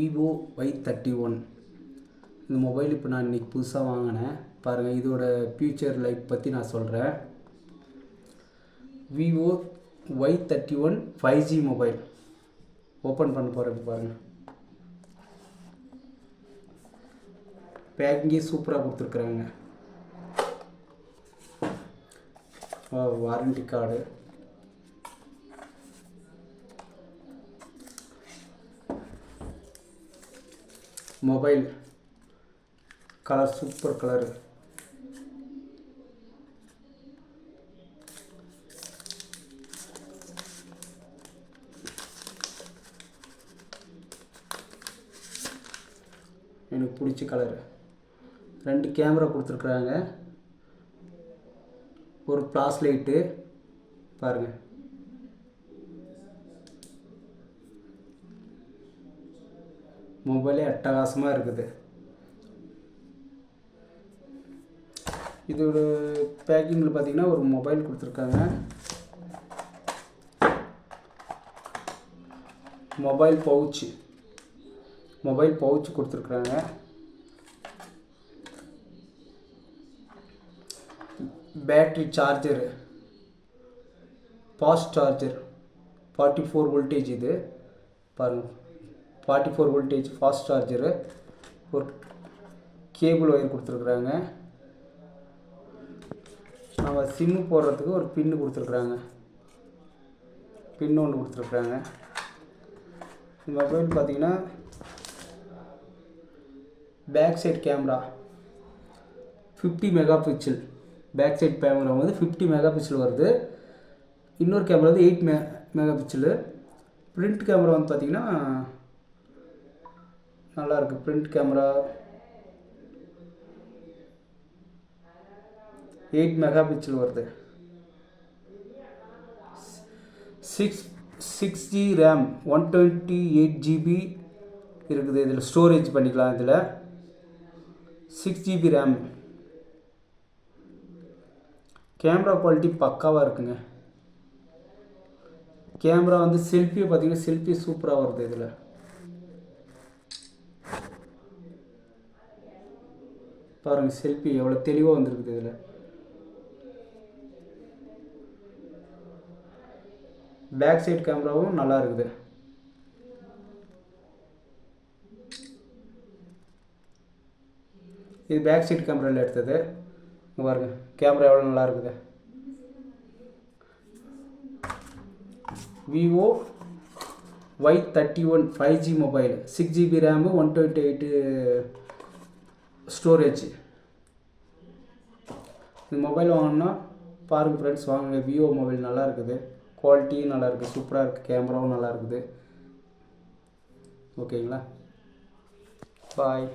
Vivo Y31. இந்த mobile இப்போ நான் இன்றைக்கி புதுசாக வாங்கினேன். பாருங்கள், இதோட ஃபியூச்சர் லைஃப் பற்றி நான் சொல்கிறேன். Vivo Y31 5G mobile open பண்ண போகிறேன். பாருங்கள், பேக்கிங்கே சூப்பராக கொடுத்துருக்குறாங்க. Warranty card, mobile colour super colour, எனக்கு பிடிச்ச கலரு. 2 கேமரா கொடுத்துருக்குறாங்க, ஒரு ஃப்ளாஷ் லைட்டு. பாருங்கள், மொபைலே அட்டகாசமாக இருக்குது. இதோட பேக்கிங்கில் பார்த்தீங்கன்னா ஒரு மொபைல் கொடுத்துருக்காங்க. மொபைல் பவுச் கொடுத்துருக்குறாங்க. Battery charger, fast charger 44 voltage. இது பாருங்கள், 44 வோல்டேஜ் ஃபாஸ்ட் சார்ஜரு. ஒரு கேபிள் ஒயர் கொடுத்துருக்குறாங்க. நம்ம சிம்மு போடுறதுக்கு ஒரு பின்னு கொடுத்துருக்குறாங்க. பின்னு ஒன்று கொடுத்துருக்குறாங்க. இந்த மொபைல் பார்த்திங்கன்னா back side camera 50 mega pixel. Back side camera வந்து 50 மெகா பிக்சல் வருது. இன்னொரு கேமரா வந்து 8 மெகா பிக்சலு. ஃப்ரண்ட் கேமரா வந்து பார்த்திங்கன்னா நல்லாயிருக்கு. ஃப்ரண்ட் கேமரா 8 மெகா பிக்சல் வருது. 6GB ரேம், 128GB இருக்குது. இதில் ஸ்டோரேஜ் பண்ணிக்கலாம். இதில் 6GB ரேம். கேமரா குவாலிட்டி பக்காவாக இருக்குங்க. கேமரா வந்து செல்ஃபியை பார்த்தீங்கன்னா செல்ஃபி சூப்பராக வருது. இதில் பாருங்கள், செல்ஃபி எவ்வளோ தெளிவாக வந்துருக்குது. இதில் பேக் சைட் கேமராவும் நல்லா இருக்குது. இது பேக் சைட் கேமராவில் எடுத்தது. பாருங்கள், கேமரா எவ்வளோ நல்லா இருக்குது. Vivo Y31 5G mobile, 6GB RAM, 128 storage. இந்த மொபைல் வாங்கினா பாருங்கள் ஃப்ரெண்ட்ஸ், வாங்குங்க. விவோ மொபைல் நல்லா இருக்குது. குவாலிட்டியும் நல்லா இருக்குது, சூப்பராக இருக்குது. கேமராவும் நல்லா இருக்குது. ஓகேங்களா? பாய்.